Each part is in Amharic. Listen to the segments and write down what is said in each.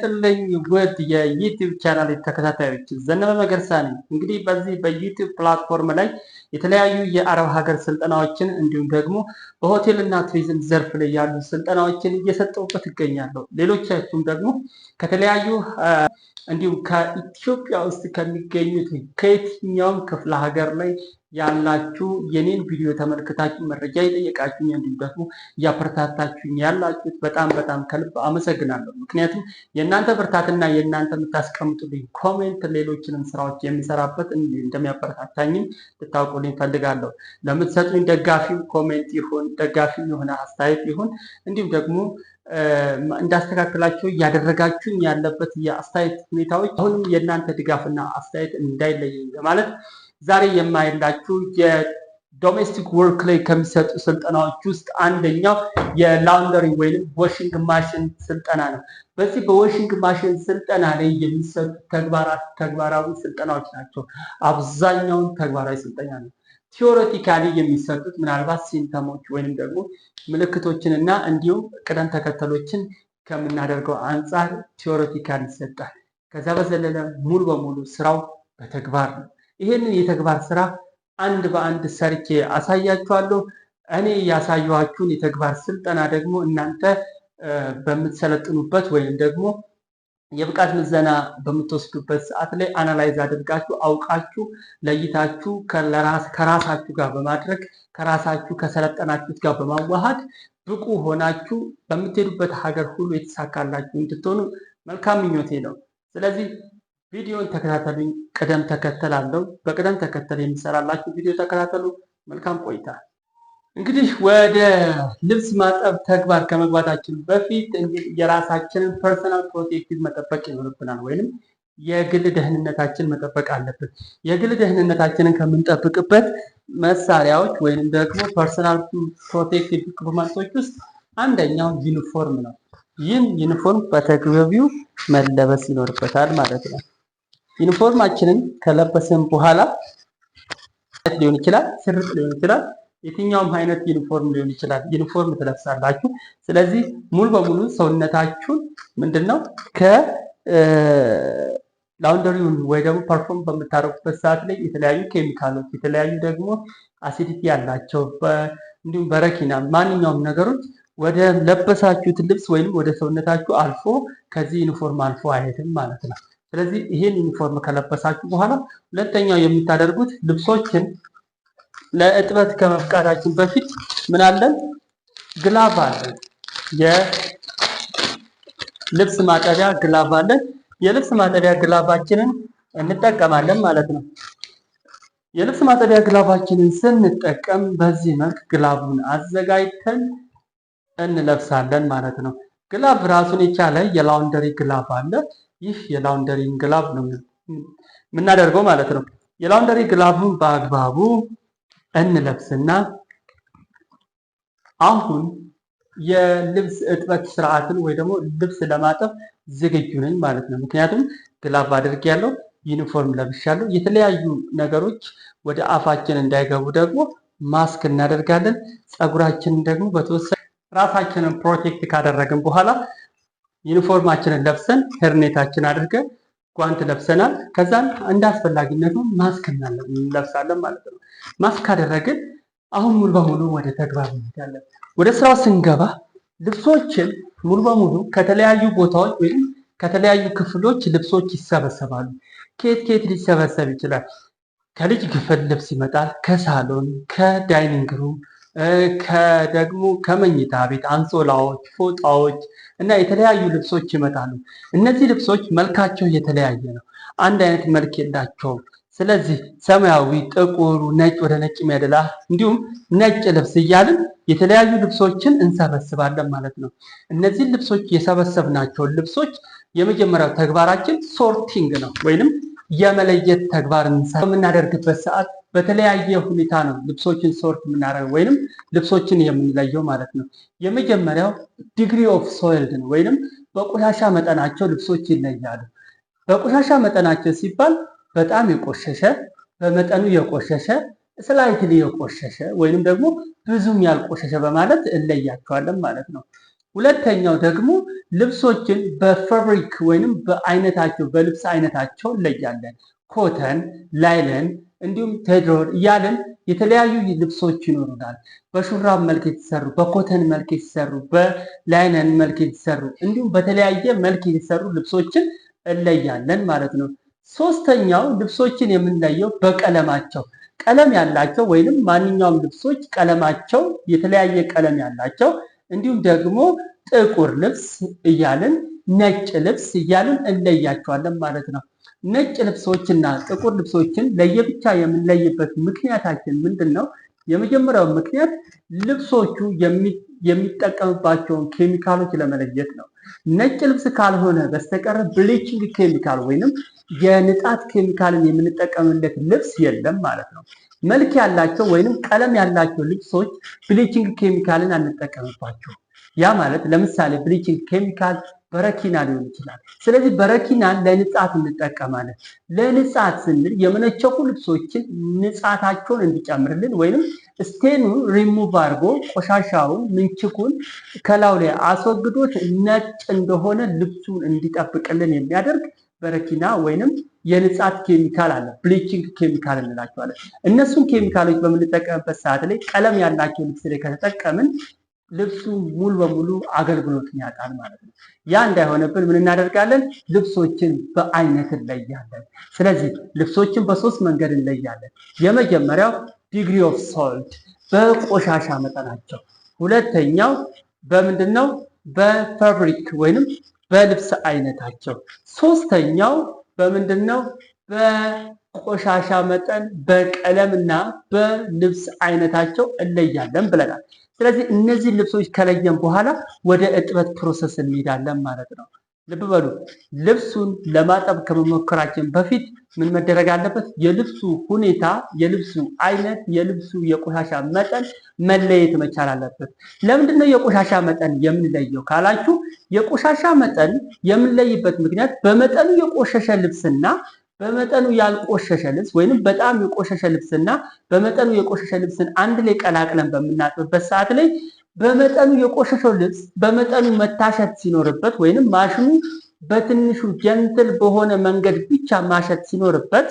ጥልኝ ውድ የዩቲዩብ ቻናል ተከታታዮች ዘነበ መገርሳ ነኝ። እንግዲህ በዚህ በዩቲዩብ ፕላትፎርም ላይ የተለያዩ የአረብ ሀገር ስልጠናዎችን እንዲሁም ደግሞ በሆቴል እና ቱሪዝም ዘርፍ ላይ ያሉ ስልጠናዎችን እየሰጠሁበት እገኛለሁ። ሌሎቻችሁም ደግሞ ከተለያዩ እንዲሁም ከኢትዮጵያ ውስጥ ከሚገኙት ከየትኛውም ክፍለ ሀገር ላይ ያላችሁ የኔን ቪዲዮ ተመልክታችሁ መረጃ የጠየቃችሁኝ እንዲሁም ደግሞ እያበረታታችሁኝ ያላችሁት በጣም ከልብ አመሰግናለሁ። ምክንያቱም የእናንተ ብርታትና የእናንተ የምታስቀምጡልኝ ኮሜንት ሌሎችንም ስራዎች የሚሰራበት እንደሚያበረታታኝም ልታውቁልኝ ፈልጋለሁ። ለምትሰጡኝ ደጋፊው ኮሜንት ይሁን ደጋፊው የሆነ አስተያየት ይሁን እንዲሁም ደግሞ እንዳስተካክላችሁ እያደረጋችሁኝ ያለበት የአስተያየት ሁኔታዎች አሁንም የእናንተ ድጋፍና አስተያየት እንዳይለየኝ በማለት ዛሬ የማይላችሁ የዶሜስቲክ ወርክ ላይ ከሚሰጡ ስልጠናዎች ውስጥ አንደኛው የላውንደሪ ወይም ዋሽንግ ማሽን ስልጠና ነው። በዚህ በዋሽንግ ማሽን ስልጠና ላይ የሚሰጡ ተግባራዊ ስልጠናዎች ናቸው። አብዛኛውን ተግባራዊ ስልጠና ነው። ቲዎሬቲካሊ የሚሰጡት ምናልባት ሲምፕተሞች ወይንም ደግሞ ምልክቶችን እና እንዲሁም ቅደም ተከተሎችን ከምናደርገው አንጻር ቲዎሬቲካሊ ይሰጣል። ከዛ በዘለለ ሙሉ በሙሉ ስራው በተግባር ነው። ይሄንን የተግባር ስራ አንድ በአንድ ሰርቼ አሳያችኋለሁ። እኔ ያሳየኋችሁን የተግባር ስልጠና ደግሞ እናንተ በምትሰለጥኑበት ወይም ደግሞ የብቃት ምዘና በምትወስዱበት ሰዓት ላይ አናላይዝ አድርጋችሁ አውቃችሁ ለይታችሁ ከራሳችሁ ጋር በማድረግ ከራሳችሁ ከሰለጠናችሁት ጋር በማዋሃድ ብቁ ሆናችሁ በምትሄዱበት ሀገር ሁሉ የተሳካላችሁ እንድትሆኑ መልካም ምኞቴ ነው። ስለዚህ ቪዲዮን ተከታተሉኝ። ቅደም ተከተል አለው። በቅደም ተከተል የሚሰራላችሁ ቪዲዮ ተከታተሉ። መልካም ቆይታ። እንግዲህ ወደ ልብስ ማጠብ ተግባር ከመግባታችን በፊት የራሳችንን ፐርሰናል ፕሮቴክቲቭ መጠበቅ ይኖርብናል፣ ወይንም የግል ደህንነታችን መጠበቅ አለብን። የግል ደህንነታችንን ከምንጠብቅበት መሳሪያዎች ወይንም ደግሞ ፐርሰናል ፕሮቴክቲቭ ኢኩፕመንቶች ውስጥ አንደኛው ዩኒፎርም ነው። ይህም ዩኒፎርም በተገቢው መለበስ ይኖርበታል ማለት ነው። ዩኒፎርማችንን ከለበስን በኋላ ሊሆን ይችላል፣ ሽርጥ ሊሆን ይችላል፣ የትኛውም አይነት ዩኒፎርም ሊሆን ይችላል። ዩኒፎርም ትለብሳላችሁ። ስለዚህ ሙሉ በሙሉ ሰውነታችሁን ምንድነው ከላውንደሪውን ወይ ደግሞ ፐርፎርም በምታደርጉበት ሰዓት ላይ የተለያዩ ኬሚካሎች የተለያዩ ደግሞ አሲዲቲ ያላቸው እንዲሁም በረኪና ማንኛውም ነገሮች ወደ ለበሳችሁት ልብስ ወይንም ወደ ሰውነታችሁ አልፎ ከዚህ ዩኒፎርም አልፎ አይሄድም ማለት ነው። ስለዚህ ይሄን ዩኒፎርም ከለበሳችሁ በኋላ ሁለተኛው የምታደርጉት ልብሶችን ለእጥበት ከመፍቃዳችን በፊት ምን አለን? ግላቭ አለን። የልብስ ማጠቢያ ግላቭ አለን። የልብስ ማጠቢያ ግላቫችንን እንጠቀማለን ማለት ነው። የልብስ ማጠቢያ ግላቫችንን ስንጠቀም በዚህ መልክ ግላቡን አዘጋጅተን እንለብሳለን ማለት ነው። ግላቭ ራሱን የቻለ የላውንደሪ ግላቭ አለ። ይህ የላውንደሪ ግላቭ ነው የምናደርገው ማለት ነው። የላውንደሪ ግላቭን በአግባቡ እንለብስና አሁን የልብስ እጥበት ስርዓትን ወይ ደግሞ ልብስ ለማጠብ ዝግጁ ነኝ ማለት ነው። ምክንያቱም ግላቭ አድርጌያለሁ፣ ዩኒፎርም ለብሻለሁ። የተለያዩ ነገሮች ወደ አፋችን እንዳይገቡ ደግሞ ማስክ እናደርጋለን። ፀጉራችንን ደግሞ በተወሰነ ራሳችንን ፕሮቴክት ካደረግን በኋላ ዩኒፎርማችንን ለብሰን ሄርኔታችን አድርገን ጓንት ለብሰናል። ከዛም እንደ አስፈላጊነቱ ማስክ እንለብሳለን ማለት ነው። ማስክ ካደረግን አሁን ሙሉ በሙሉ ወደ ተግባር እንሄዳለን። ወደ ስራው ስንገባ ልብሶችን ሙሉ በሙሉ ከተለያዩ ቦታዎች ወይም ከተለያዩ ክፍሎች ልብሶች ይሰበሰባሉ። ከየት ሊሰበሰብ ይችላል? ከልጅ ክፍል ልብስ ይመጣል፣ ከሳሎን፣ ከዳይኒንግ ሩም፣ ደግሞ ከመኝታ ቤት አንሶላዎች፣ ፎጣዎች እና የተለያዩ ልብሶች ይመጣሉ። እነዚህ ልብሶች መልካቸው የተለያየ ነው። አንድ አይነት መልክ የላቸውም። ስለዚህ ሰማያዊ፣ ጥቁር፣ ነጭ፣ ወደ ነጭ የሚያደላ እንዲሁም ነጭ ልብስ እያልን የተለያዩ ልብሶችን እንሰበስባለን ማለት ነው። እነዚህ ልብሶች የሰበሰብናቸውን ልብሶች የመጀመሪያው ተግባራችን ሶርቲንግ ነው፣ ወይንም የመለየት ተግባር የምናደርግበት ሰዓት በተለያየ ሁኔታ ነው ልብሶችን ሶርት የምናደርገው ወይንም ልብሶችን የምንለየው ማለት ነው። የመጀመሪያው ዲግሪ ኦፍ ሶይልድ ነው፣ ወይንም በቆሻሻ መጠናቸው ልብሶች ይለያሉ። በቆሻሻ መጠናቸው ሲባል በጣም የቆሸሸ፣ በመጠኑ የቆሸሸ፣ ስላይትሊ የቆሸሸ ወይንም ደግሞ ብዙም ያልቆሸሸ በማለት እንለያቸዋለን ማለት ነው። ሁለተኛው ደግሞ ልብሶችን በፋብሪክ ወይንም በአይነታቸው በልብስ አይነታቸው እንለያለን። ኮተን፣ ላይለን እንዲሁም ቴድሮር እያለን የተለያዩ ልብሶች ይኖሩናል። በሹራብ መልክ የተሰሩ፣ በኮተን መልክ የተሰሩ፣ በላይለን መልክ የተሰሩ እንዲሁም በተለያየ መልክ የተሰሩ ልብሶችን እንለያለን ማለት ነው። ሶስተኛው ልብሶችን የምንለየው በቀለማቸው። ቀለም ያላቸው ወይንም ማንኛውም ልብሶች ቀለማቸው የተለያየ ቀለም ያላቸው እንዲሁም ደግሞ ጥቁር ልብስ እያልን ነጭ ልብስ እያልን እንለያቸዋለን ማለት ነው። ነጭ ልብሶችና ጥቁር ልብሶችን ለየብቻ የምንለይበት ምክንያታችን ምንድን ነው? የመጀመሪያው ምክንያት ልብሶቹ የሚጠቀምባቸውን ኬሚካሎች ለመለየት ነው። ነጭ ልብስ ካልሆነ በስተቀር ብሊቺንግ ኬሚካል ወይንም የንጣት ኬሚካልን የምንጠቀምለት ልብስ የለም ማለት ነው። መልክ ያላቸው ወይንም ቀለም ያላቸው ልብሶች ብሊቺንግ ኬሚካልን አንጠቀምባቸው። ያ ማለት ለምሳሌ ብሊቺንግ ኬሚካል በረኪና ሊሆን ይችላል። ስለዚህ በረኪናን ለንጻት እንጠቀማለን። ለንጻት ስንል የመነቸኩ ልብሶችን ንጻታቸውን እንዲጨምርልን ወይንም ስቴኑን ሪሙቭ አድርጎ ቆሻሻውን ምንችኩን ከላዩ ላይ አስወግዶት ነጭ እንደሆነ ልብሱን እንዲጠብቅልን የሚያደርግ በረኪና ወይንም የንጻት ኬሚካል አለ። ብሊቺንግ ኬሚካል እንላቸዋለን። እነሱን ኬሚካሎች በምንጠቀምበት ሰዓት ላይ ቀለም ያላቸው ልብስ ላይ ከተጠቀምን ልብሱ ሙሉ በሙሉ አገልግሎትን ያጣል ማለት ነው። ያ እንዳይሆንብን ምን እናደርጋለን? ልብሶችን በአይነት እንለያለን። ስለዚህ ልብሶችን በሶስት መንገድ እንለያለን። የመጀመሪያው ዲግሪ ኦፍ ሶልት በቆሻሻ መጠናቸው። ሁለተኛው በምንድነው? በፋብሪክ ወይንም በልብስ አይነታቸው። ሶስተኛው በምንድነው? በቆሻሻ መጠን በቀለምና በልብስ አይነታቸው እንለያለን ብለናል። ስለዚህ እነዚህ ልብሶች ከለየን በኋላ ወደ እጥበት ፕሮሰስ እንሄዳለን ማለት ነው። ልብ በሉ፣ ልብሱን ለማጠብ ከመሞከራችን በፊት ምን መደረግ አለበት? የልብሱ ሁኔታ፣ የልብሱ አይነት፣ የልብሱ የቆሻሻ መጠን መለየት መቻል አለበት። ለምንድነው የቆሻሻ መጠን የምንለየው ካላችሁ፣ የቆሻሻ መጠን የምንለይበት ምክንያት በመጠኑ የቆሸሸ ልብስና በመጠኑ ያልቆሸሸ ልብስ ወይንም በጣም የቆሸሸ ልብስና በመጠኑ የቆሸሸ ልብስን አንድ ላይ ቀላቅለን በምናጥብበት ሰዓት ላይ በመጠኑ የቆሸሸው ልብስ በመጠኑ መታሸት ሲኖርበት ወይንም ማሽኑ በትንሹ ጀንትል በሆነ መንገድ ብቻ ማሸት ሲኖርበት፣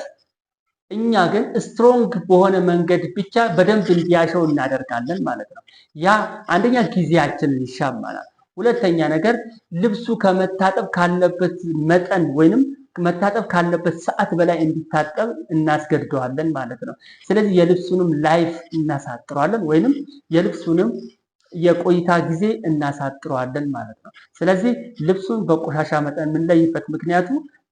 እኛ ግን ስትሮንግ በሆነ መንገድ ብቻ በደንብ እንዲያሸው እናደርጋለን ማለት ነው። ያ አንደኛ ጊዜያችንን ይሻማናል። ሁለተኛ ነገር ልብሱ ከመታጠብ ካለበት መጠን ወይንም መታጠብ ካለበት ሰዓት በላይ እንዲታጠብ እናስገድደዋለን ማለት ነው። ስለዚህ የልብሱንም ላይፍ እናሳጥረዋለን ወይንም የልብሱንም የቆይታ ጊዜ እናሳጥረዋለን ማለት ነው። ስለዚህ ልብሱን በቆሻሻ መጠን የምንለይበት ምክንያቱ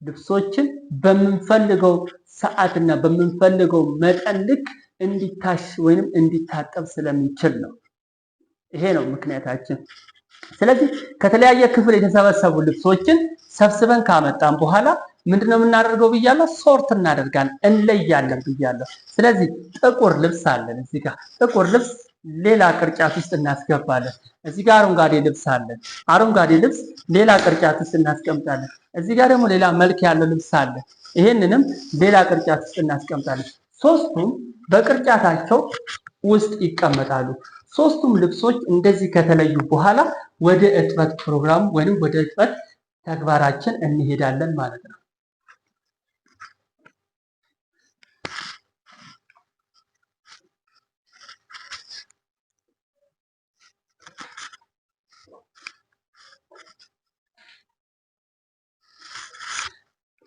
ልብሶችን በምንፈልገው ሰዓትና በምንፈልገው መጠን ልክ እንዲታሽ ወይንም እንዲታጠብ ስለሚችል ነው። ይሄ ነው ምክንያታችን። ስለዚህ ከተለያየ ክፍል የተሰበሰቡ ልብሶችን ሰብስበን ካመጣን በኋላ ምንድነው የምናደርገው ብያለሁ? ሶርት እናደርጋለን፣ እንለያለን ብያለሁ። ስለዚህ ጥቁር ልብስ አለን። እዚህ ጋር ጥቁር ልብስ ሌላ ቅርጫት ውስጥ እናስገባለን። እዚህ ጋር አረንጓዴ ልብስ አለን። አረንጓዴ ልብስ ሌላ ቅርጫት ውስጥ እናስቀምጣለን። እዚህ ጋር ደግሞ ሌላ መልክ ያለው ልብስ አለ። ይሄንንም ሌላ ቅርጫት ውስጥ እናስቀምጣለን። ሶስቱም በቅርጫታቸው ውስጥ ይቀመጣሉ። ሶስቱም ልብሶች እንደዚህ ከተለዩ በኋላ ወደ እጥበት ፕሮግራም ወይንም ወደ እጥበት ተግባራችን እንሄዳለን ማለት ነው።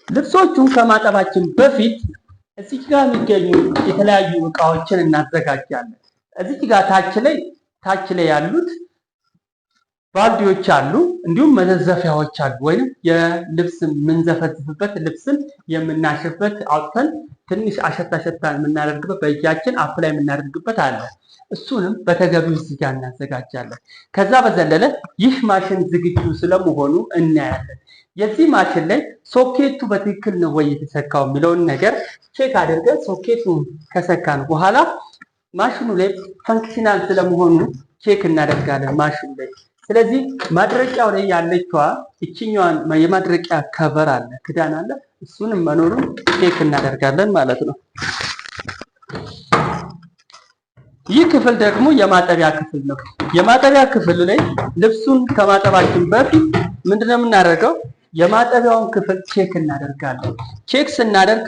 ልብሶቹን ከማጠባችን በፊት እዚህ ጋር የሚገኙ የተለያዩ እቃዎችን እናዘጋጃለን። እዚህ ጋር ታች ላይ ያሉት ባልዲዎች አሉ፣ እንዲሁም መዘዘፊያዎች አሉ። ወይም የልብስ የምንዘፈዝፍበት ልብስን የምናሽበት አውጥተን ትንሽ አሸታ የምናደርግበት በእጃችን አፕላይ የምናደርግበት አለ። እሱንም በተገቢው እዚህ ጋር እናዘጋጃለን። ከዛ በዘለለ ይህ ማሽን ዝግጁ ስለመሆኑ እናያለን። የዚህ ማሽን ላይ ሶኬቱ በትክክል ነው ወይ የተሰካው የሚለውን ነገር ቼክ አድርገን ሶኬቱን ከሰካን በኋላ ማሽኑ ላይ ፈንክሽናል ስለመሆኑ ቼክ እናደርጋለን ማሽኑ ላይ። ስለዚህ ማድረቂያው ላይ ያለችዋ እችኛዋን የማድረቂያ ከቨር አለ፣ ክዳን አለ። እሱንም መኖሩን ቼክ እናደርጋለን ማለት ነው። ይህ ክፍል ደግሞ የማጠቢያ ክፍል ነው። የማጠቢያ ክፍል ላይ ልብሱን ከማጠባችን በፊት ምንድነው የምናደርገው? የማጠቢያውን ክፍል ቼክ እናደርጋለን። ቼክ ስናደርግ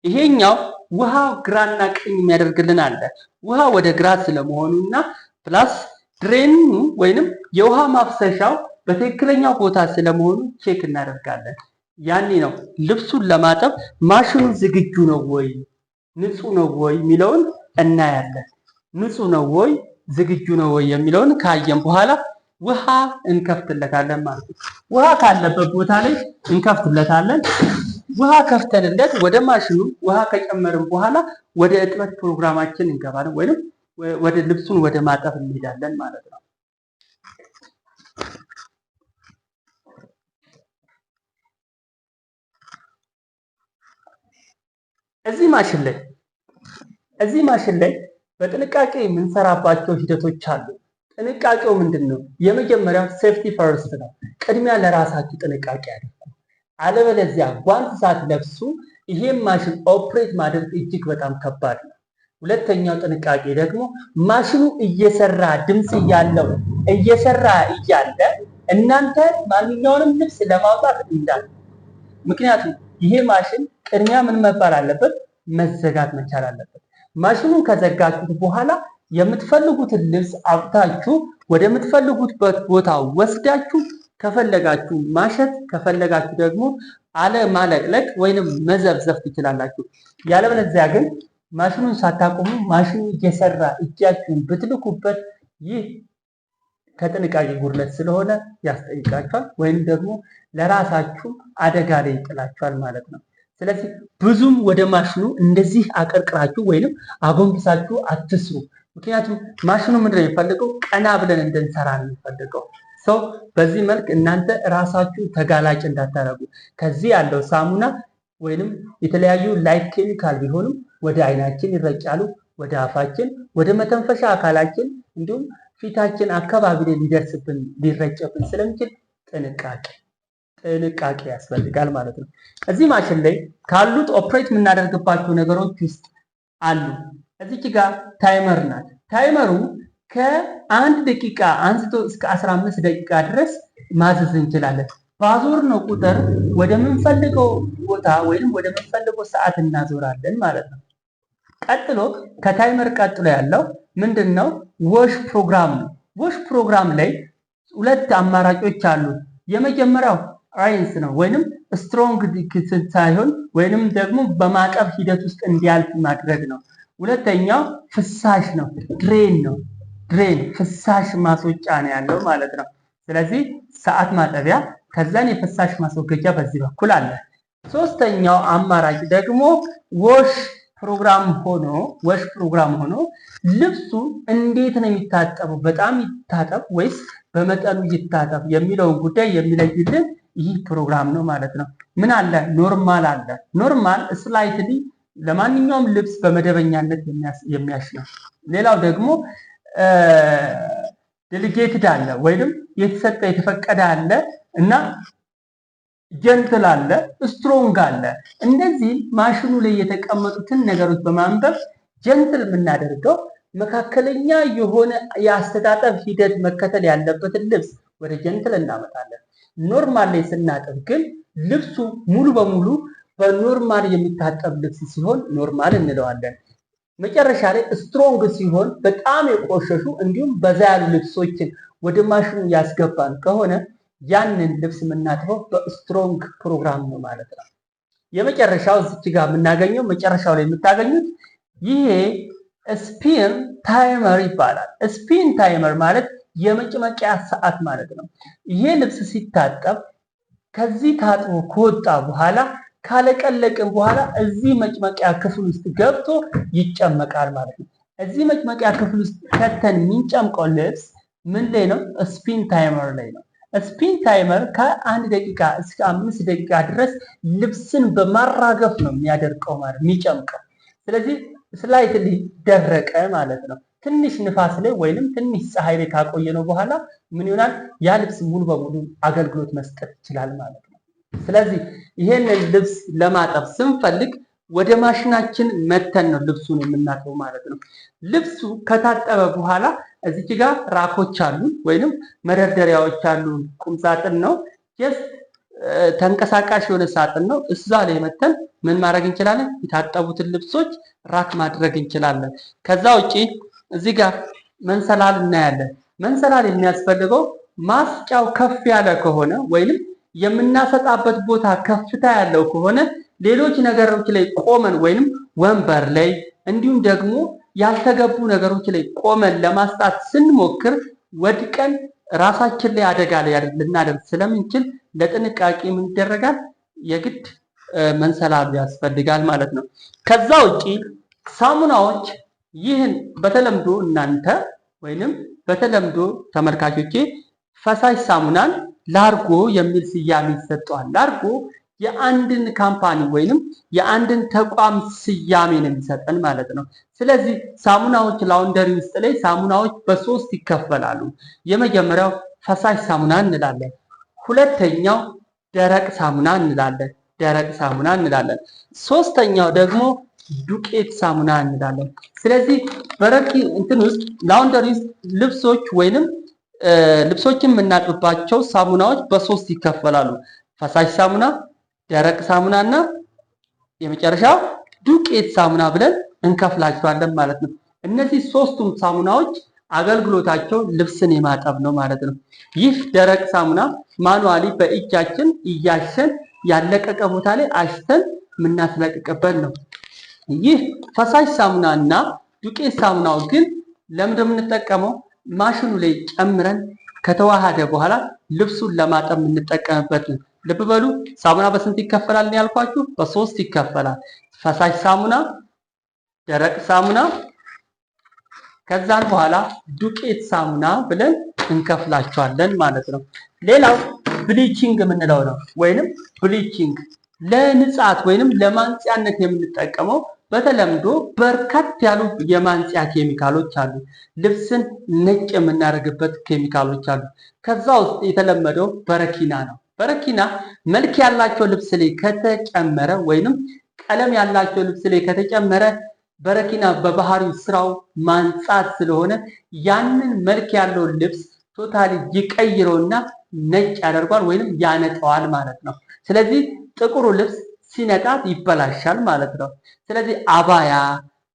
ይሄኛው ውሃ ግራና ቀኝ የሚያደርግልን አለ። ውሃ ወደ ግራ ስለመሆኑና ፕላስ ድሬኑ ወይንም የውሃ ማፍሰሻው በትክክለኛው ቦታ ስለመሆኑ ቼክ እናደርጋለን። ያኔ ነው ልብሱን ለማጠብ ማሽኑ ዝግጁ ነው ወይ ንጹህ ነው ወይ የሚለውን እናያለን። ንጹህ ነው ወይ ዝግጁ ነው ወይ የሚለውን ካየን በኋላ ውሃ እንከፍትለታለን ማለት ነው። ውሃ ካለበት ቦታ ላይ እንከፍትለታለን። ውሃ ከፍተንለት ወደ ማሽኑ ውሃ ከጨመርን በኋላ ወደ እጥበት ፕሮግራማችን እንገባለን ወይንም ወደ ልብሱን ወደ ማጠብ እንሄዳለን ማለት ነው። እዚህ ማሽን ላይ በጥንቃቄ የምንሰራባቸው ሂደቶች አሉ። ጥንቃቄው ምንድነው? የመጀመሪያው ሴፍቲ ፈርስት ነው። ቅድሚያ ለራሳችሁ ጥንቃቄ አድርጉ። አለበለዚያ ጓንት ሳትለብሱ ይሄን ማሽን ኦፕሬት ማድረግ እጅግ በጣም ከባድ ነው። ሁለተኛው ጥንቃቄ ደግሞ ማሽኑ እየሰራ ድምጽ ያለው እየሰራ እያለ እናንተ ማንኛውንም ልብስ ለማውጣት እንዳል። ምክንያቱም ይሄ ማሽን ቅድሚያ ምን መባል አለበት? መዘጋት መቻል አለበት። ማሽኑን ከዘጋችሁት በኋላ የምትፈልጉትን ልብስ አውጥታችሁ ወደምትፈልጉት ቦታ ወስዳችሁ ከፈለጋችሁ ማሸት ከፈለጋችሁ ደግሞ አለማለቅለቅ ወይንም መዘብዘፍ ትችላላችሁ። ያለበለዚያ ግን ማሽኑን ሳታቆሙ ማሽኑ እየሰራ እጃችሁን ብትልኩበት ይህ ከጥንቃቄ ጉድለት ስለሆነ ያስጠይቃችኋል ወይም ደግሞ ለራሳችሁ አደጋ ላይ ይጥላችኋል ማለት ነው። ስለዚህ ብዙም ወደ ማሽኑ እንደዚህ አቀርቅራችሁ ወይንም አጎንብሳችሁ አትስሩ። ምክንያቱም ማሽኑ ምንድነው የሚፈልገው? ቀና ብለን እንድንሰራ ነው የሚፈልገው። ሰው በዚህ መልክ እናንተ ራሳችሁ ተጋላጭ እንዳታረጉ ከዚህ ያለው ሳሙና ወይንም የተለያዩ ላይት ኬሚካል ቢሆንም ወደ አይናችን ይረጫሉ፣ ወደ አፋችን፣ ወደ መተንፈሻ አካላችን እንዲሁም ፊታችን አካባቢ ላይ ሊደርስብን ሊረጨብን ስለሚችል ጥንቃቄ ያስፈልጋል ማለት ነው። እዚህ ማሽን ላይ ካሉት ኦፕሬት የምናደርግባቸው ነገሮች ውስጥ አሉ። እዚች ጋር ታይመር ናት። ታይመሩ ከ1 ደቂቃ አንስቶ እስከ 15 ደቂቃ ድረስ ማዘዝ እንችላለን። ባዞርነው ቁጥር ወደምንፈልገው ቦታ ወይም ወደምንፈልገው ሰዓት እናዞራለን ማለት ነው። ቀጥሎ ከታይመር ቀጥሎ ያለው ምንድነው? ዎሽ ፕሮግራም ነው። ዎሽ ፕሮግራም ላይ ሁለት አማራጮች አሉ። የመጀመሪያው ራይንስ ነው ወይንም ስትሮንግ ሳይሆን ወይንም ደግሞ በማጠብ ሂደት ውስጥ እንዲያልፍ ማድረግ ነው። ሁለተኛው ፍሳሽ ነው፣ ድሬን ፍሳሽ ማስወጫ ነው ያለው ማለት ነው። ስለዚህ ሰዓት ማጠቢያ ከዛን የፍሳሽ ማስወገጃ በዚህ በኩል አለ። ሶስተኛው አማራጭ ደግሞ ዎሽ ፕሮግራም ሆኖ ልብሱ እንዴት ነው የሚታጠበው? በጣም ይታጠብ ወይስ በመጠኑ ይታጠብ የሚለውን ጉዳይ የሚለይልን ይህ ፕሮግራም ነው ማለት ነው። ምን አለ? ኖርማል አለ። ኖርማል ስላይትሊ ለማንኛውም ልብስ በመደበኛነት የሚያሽ ነው። ሌላው ደግሞ ዴሊጌትድ አለ ወይንም የተሰጠ የተፈቀደ አለ እና ጀንትል አለ፣ ስትሮንግ አለ። እንደዚህ ማሽኑ ላይ የተቀመጡትን ነገሮች በማንበብ ጀንትል የምናደርገው መካከለኛ የሆነ የአስተጣጠብ ሂደት መከተል ያለበትን ልብስ ወደ ጀንትል እናመጣለን። ኖርማል ላይ ስናጠብ ግን ልብሱ ሙሉ በሙሉ በኖርማል የሚታጠብ ልብስ ሲሆን ኖርማል እንለዋለን። መጨረሻ ላይ ስትሮንግ ሲሆን በጣም የቆሸሹ እንዲሁም በዛ ያሉ ልብሶችን ወደ ማሽኑ ያስገባን ከሆነ ያንን ልብስ የምናጥበው በስትሮንግ ፕሮግራም ነው ማለት ነው። የመጨረሻው እዚህ ጋር የምናገኘው መጨረሻው ላይ የምታገኙት ይሄ ስፒን ታይመር ይባላል። ስፒን ታይመር ማለት የመጭመቂያ ሰዓት ማለት ነው። ይሄ ልብስ ሲታጠብ ከዚህ ታጥቦ ከወጣ በኋላ ካለቀለቅን በኋላ እዚህ መጭመቂያ ክፍል ውስጥ ገብቶ ይጨመቃል ማለት ነው። እዚህ መጭመቂያ ክፍል ውስጥ ከተን የሚንጨምቀው ልብስ ምን ላይ ነው? ስፒን ታይመር ላይ ነው። ስፒን ታይመር ከ1 ደቂቃ እስከ 5 ደቂቃ ድረስ ልብስን በማራገፍ ነው የሚያደርቀው ማለት የሚጨምቀው። ስለዚህ ስላይትሊ ደረቀ ማለት ነው። ትንሽ ንፋስ ላይ ወይንም ትንሽ ፀሐይ ላይ ካቆየነው በኋላ ምን ይሆናል? ያ ልብስ ሙሉ በሙሉ አገልግሎት መስጠት ይችላል ማለት ነው። ስለዚህ ይሄንን ልብስ ለማጠብ ስንፈልግ ወደ ማሽናችን መተን ነው ልብሱን የምናጥበው ማለት ነው። ልብሱ ከታጠበ በኋላ እዚች ጋር ራኮች አሉ ወይንም መደርደሪያዎች አሉ። ቁም ሳጥን ነው፣ ጀስት ተንቀሳቃሽ የሆነ ሳጥን ነው። እዛ ላይ መተን ምን ማድረግ እንችላለን? የታጠቡትን ልብሶች ራክ ማድረግ እንችላለን። ከዛ ውጪ እዚህ ጋር መንሰላል እናያለን። መንሰላል የሚያስፈልገው ማስጫው ከፍ ያለ ከሆነ ወይንም የምናሰጣበት ቦታ ከፍታ ያለው ከሆነ ሌሎች ነገሮች ላይ ቆመን ወይንም ወንበር ላይ እንዲሁም ደግሞ ያልተገቡ ነገሮች ላይ ቆመን ለማስጣት ስንሞክር ወድቀን ራሳችን ላይ አደጋ ላይ ልናደርግ ስለምንችል ለጥንቃቄ ምን ይደረጋል? የግድ መንሰላሉ ያስፈልጋል ማለት ነው። ከዛ ውጪ ሳሙናዎች ይህን በተለምዶ እናንተ ወይንም በተለምዶ ተመልካቾቼ ፈሳሽ ሳሙናን ላርጎ የሚል ስያሜ ይሰጠዋል። ላርጎ የአንድን ካምፓኒ ወይንም የአንድን ተቋም ስያሜ ነው የሚሰጠን ማለት ነው። ስለዚህ ሳሙናዎች ላውንደሪ ውስጥ ላይ ሳሙናዎች በሶስት ይከፈላሉ። የመጀመሪያው ፈሳሽ ሳሙና እንላለን። ሁለተኛው ደረቅ ሳሙና እንላለን። ደረቅ ሳሙና እንላለን። ሶስተኛው ደግሞ ዱቄት ሳሙና እንላለን። ስለዚህ በረኪ እንትን ውስጥ ላውንደሪ ውስጥ ልብሶች ወይንም ልብሶችን የምናጥብባቸው ሳሙናዎች በሶስት ይከፈላሉ። ፈሳሽ ሳሙና፣ ደረቅ ሳሙና እና የመጨረሻው ዱቄት ሳሙና ብለን እንከፍላቸዋለን ማለት ነው። እነዚህ ሶስቱም ሳሙናዎች አገልግሎታቸው ልብስን የማጠብ ነው ማለት ነው። ይህ ደረቅ ሳሙና ማኑዋሊ በእጃችን እያሸን ያለቀቀ ቦታ ላይ አሽተን የምናስለቅቅበት ነው። ይህ ፈሳሽ ሳሙና እና ዱቄት ሳሙናው ግን ለምን የምንጠቀመው? ማሽኑ ላይ ጨምረን ከተዋሃደ በኋላ ልብሱን ለማጠብ የምንጠቀምበት ነው። ልብ በሉ ሳሙና በስንት ይከፈላል ያልኳችሁ? በሶስት ይከፈላል። ፈሳሽ ሳሙና፣ ደረቅ ሳሙና ከዛን በኋላ ዱቄት ሳሙና ብለን እንከፍላቸዋለን ማለት ነው። ሌላው ብሊቺንግ የምንለው ነው ወይንም ብሊቺንግ ለንጻት ወይንም ለማንጽያነት የምንጠቀመው በተለምዶ በርካታ ያሉ የማንጽያ ኬሚካሎች አሉ። ልብስን ነጭ የምናደርግበት ኬሚካሎች አሉ። ከዛ ውስጥ የተለመደው በረኪና ነው። በረኪና መልክ ያላቸው ልብስ ላይ ከተጨመረ ወይንም ቀለም ያላቸው ልብስ ላይ ከተጨመረ በረኪና በባህሪው ስራው ማንጻት ስለሆነ ያንን መልክ ያለውን ልብስ ቶታሊ ይቀይረውና ነጭ ያደርጓል ወይንም ያነጠዋል ማለት ነው። ስለዚህ ጥቁሩ ልብስ ሲነጣት ይበላሻል ማለት ነው። ስለዚህ አባያ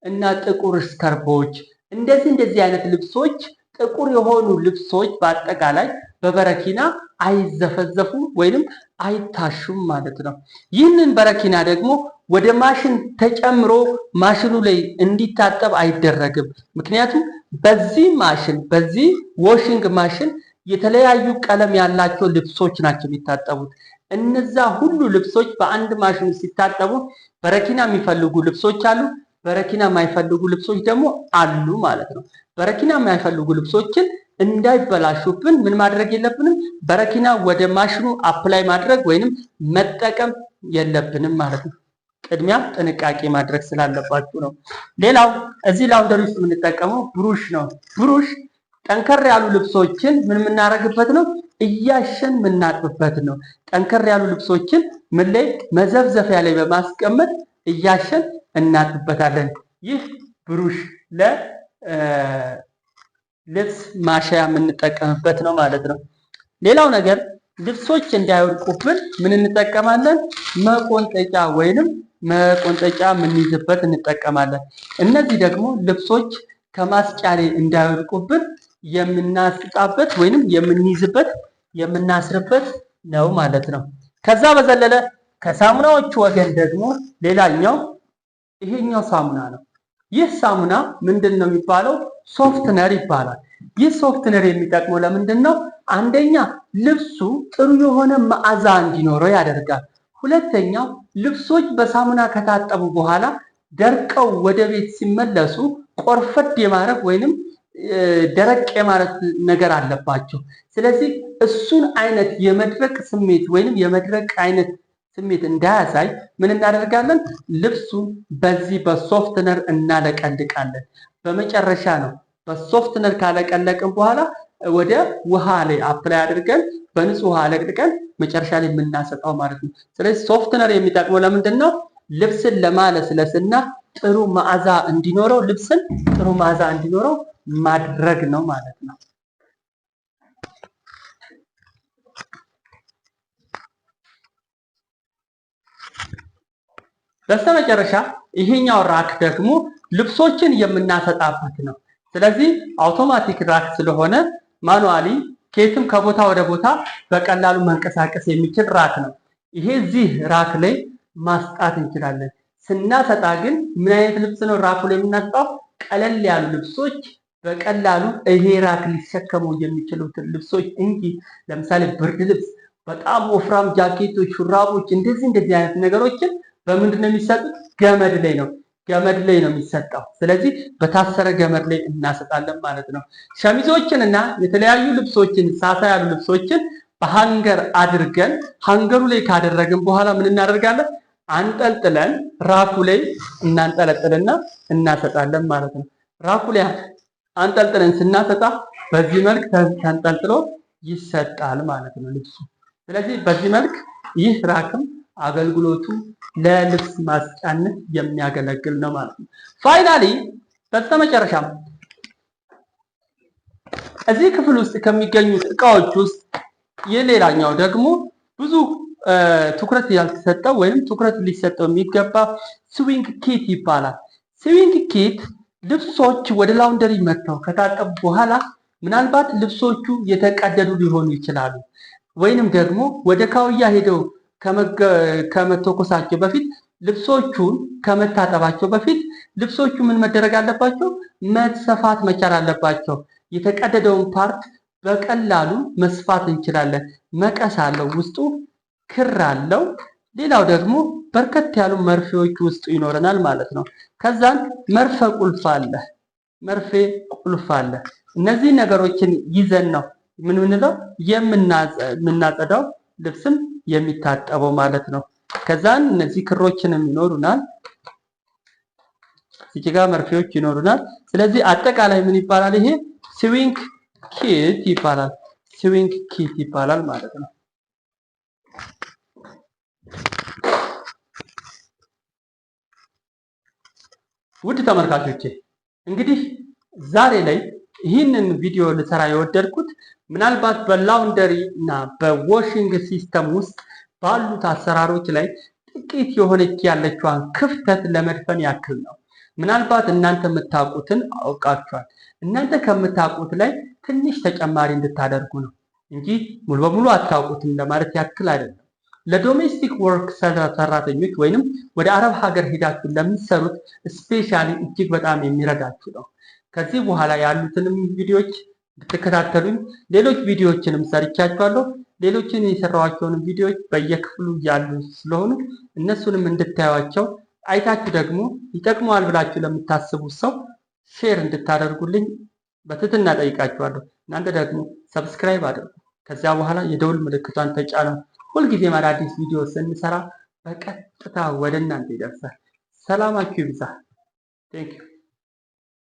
እና ጥቁር ስከርቦች እንደዚህ አይነት ልብሶች ጥቁር የሆኑ ልብሶች በአጠቃላይ በበረኪና አይዘፈዘፉም ወይንም አይታሹም ማለት ነው። ይህንን በረኪና ደግሞ ወደ ማሽን ተጨምሮ ማሽኑ ላይ እንዲታጠብ አይደረግም። ምክንያቱም በዚህ ዋሽንግ ማሽን የተለያዩ ቀለም ያላቸው ልብሶች ናቸው የሚታጠቡት። እነዛ ሁሉ ልብሶች በአንድ ማሽን ሲታጠቡ በረኪና የሚፈልጉ ልብሶች አሉ፣ በረኪና የማይፈልጉ ልብሶች ደግሞ አሉ ማለት ነው። በረኪና የማይፈልጉ ልብሶችን እንዳይበላሹብን ምን ማድረግ የለብንም? በረኪና ወደ ማሽኑ አፕላይ ማድረግ ወይንም መጠቀም የለብንም ማለት ነው። ቅድሚያ ጥንቃቄ ማድረግ ስላለባችሁ ነው። ሌላው እዚህ ላውንደሪ ውስጥ የምንጠቀመው ብሩሽ ነው። ብሩሽ ጠንከር ያሉ ልብሶችን ምን የምናደርግበት ነው? እያሸን የምናጥብበት ነው። ጠንከር ያሉ ልብሶችን ምን ላይ መዘፍዘፊያ ላይ በማስቀመጥ እያሸን እናጥብበታለን። ይህ ብሩሽ ለልብስ ማሸያ የምንጠቀምበት ነው ማለት ነው። ሌላው ነገር ልብሶች እንዳይወድቁብን ምን እንጠቀማለን? መቆንጠጫ ወይንም መቆንጠጫ የምንይዝበት እንጠቀማለን። እነዚህ ደግሞ ልብሶች ከማስጫ ላይ እንዳይወድቁብን የምናስጣበት ወይንም የምንይዝበት የምናስርበት ነው ማለት ነው። ከዛ በዘለለ ከሳሙናዎቹ ወገን ደግሞ ሌላኛው ይሄኛው ሳሙና ነው። ይህ ሳሙና ምንድን ነው የሚባለው? ሶፍትነር ይባላል። ይህ ሶፍትነር የሚጠቅመው ለምንድን ነው? አንደኛ ልብሱ ጥሩ የሆነ መዓዛ እንዲኖረው ያደርጋል። ሁለተኛው ልብሶች በሳሙና ከታጠቡ በኋላ ደርቀው ወደ ቤት ሲመለሱ ቆርፈድ የማረግ ወይንም ደረቅ የማለት ነገር አለባቸው። ስለዚህ እሱን አይነት የመድረቅ ስሜት ወይንም የመድረቅ አይነት ስሜት እንዳያሳይ ምን እናደርጋለን? ልብሱን በዚህ በሶፍትነር እናለቀልቃለን። በመጨረሻ ነው በሶፍትነር ካለቀለቅን በኋላ ወደ ውሃ ላይ አፕላይ አድርገን በንጹህ ውሃ ለቅልቀን መጨረሻ ላይ የምናሰጣው ማለት ነው። ስለዚህ ሶፍትነር የሚጠቅመው ለምንድን ነው? ልብስን ለማለስለስና ጥሩ መዓዛ እንዲኖረው ልብስን ጥሩ መዓዛ እንዲኖረው ማድረግ ነው ማለት ነው። በስተመጨረሻ ይሄኛው ራክ ደግሞ ልብሶችን የምናሰጣበት ነው። ስለዚህ አውቶማቲክ ራክ ስለሆነ ማኑዋሊ ከየትም ከቦታ ወደ ቦታ በቀላሉ መንቀሳቀስ የሚችል ራክ ነው። ይሄ እዚህ ራክ ላይ ማስጣት እንችላለን። ስናሰጣ ግን ምን አይነት ልብስ ነው ራኩ ላይ የምናስጣው? ቀለል ያሉ ልብሶች በቀላሉ ይሄ ራክ ሊሸከመው የሚችሉትን ልብሶች እንጂ ለምሳሌ ብርድ ልብስ፣ በጣም ወፍራም ጃኬቶች፣ ሹራቦች እንደዚህ አይነት ነገሮችን በምንድን ነው የሚሰጡት? ገመድ ላይ ነው የሚሰጠው። ስለዚህ በታሰረ ገመድ ላይ እናሰጣለን ማለት ነው። ሸሚዞችን እና የተለያዩ ልብሶችን ሳሳ ያሉ ልብሶችን በሃንገር አድርገን ሃንገሩ ላይ ካደረግን በኋላ ምን እናደርጋለን? አንጠልጥለን ራኩ ላይ እናንጠለጥልና እናሰጣለን ማለት ነው። ራኩ ላይ አንጠልጥለን ስናሰጣ በዚህ መልክ ተንጠልጥሎ ይሰጣል ማለት ነው ልብሱ። ስለዚህ በዚህ መልክ ይህ ራክም አገልግሎቱ ለልብስ ማስጫነት የሚያገለግል ነው ማለት ነው። ፋይናሊ በስተመጨረሻም እዚህ ክፍል ውስጥ ከሚገኙት እቃዎች ውስጥ የሌላኛው ደግሞ ብዙ ትኩረት ያልተሰጠው ወይም ትኩረት ሊሰጠው የሚገባ ስዊንግ ኪት ይባላል። ስዊንግ ኪት ልብሶች ወደ ላውንደሪ መጥተው ከታጠቡ በኋላ ምናልባት ልብሶቹ የተቀደዱ ሊሆኑ ይችላሉ፣ ወይንም ደግሞ ወደ ካውያ ሄደው ከመተኮሳቸው በፊት ልብሶቹን ከመታጠባቸው በፊት ልብሶቹ ምን መደረግ አለባቸው? መሰፋት መቻል አለባቸው። የተቀደደውን ፓርት በቀላሉ መስፋት እንችላለን። መቀስ አለው፣ ውስጡ ክር አለው። ሌላው ደግሞ በርከት ያሉ መርፌዎች ውስጡ ይኖረናል ማለት ነው። ከዛን መርፌ ቁልፍ አለ። እነዚህ ነገሮችን ይዘን ነው ምን ምንለው የምናጸዳው ልብስም የሚታጠበው ማለት ነው። ከዛን እነዚህ ክሮችንም ይኖሩናል፣ እዚህ ጋር መርፌዎች ይኖሩናል። ስለዚህ አጠቃላይ ምን ይባላል? ይሄ ስዊንግ ኪት ይባላል ማለት ነው። ውድ ተመልካቾቼ እንግዲህ ዛሬ ላይ ይህንን ቪዲዮ ልሰራ የወደድኩት ምናልባት በላውንደሪ እና በዎሽንግ ሲስተም ውስጥ ባሉት አሰራሮች ላይ ጥቂት የሆነች ያለችዋን ክፍተት ለመድፈን ያክል ነው። ምናልባት እናንተ የምታውቁትን አውቃችኋል። እናንተ ከምታውቁት ላይ ትንሽ ተጨማሪ እንድታደርጉ ነው እንጂ ሙሉ በሙሉ አታውቁትም ለማለት ያክል አይደለም። ለዶሜስቲክ ወርክ ሰራተኞች ወይንም ወደ አረብ ሀገር ሄዳችሁ ለምትሰሩት ስፔሻሊ እጅግ በጣም የሚረዳችሁ ነው። ከዚህ በኋላ ያሉትንም ቪዲዮዎች እንድትከታተሉኝ ሌሎች ቪዲዮዎችንም ሰርቻችኋለሁ። ሌሎችን የሰራኋቸውን ቪዲዮዎች በየክፍሉ ያሉ ስለሆኑ እነሱንም እንድታዩዋቸው አይታችሁ ደግሞ ይጠቅመዋል ብላችሁ ለምታስቡት ሰው ሼር እንድታደርጉልኝ በትህትና ጠይቃችኋለሁ። እናንተ ደግሞ ሰብስክራይብ አድርጉ። ከዚያ በኋላ የደውል ምልክቷን ተጫኑ። ሁልጊዜም አዳዲስ ቪዲዮ ስንሰራ በቀጥታ ወደ እናንተ ይደርሳል። ሰላማችሁ ይብዛ። ቴንክ ዩ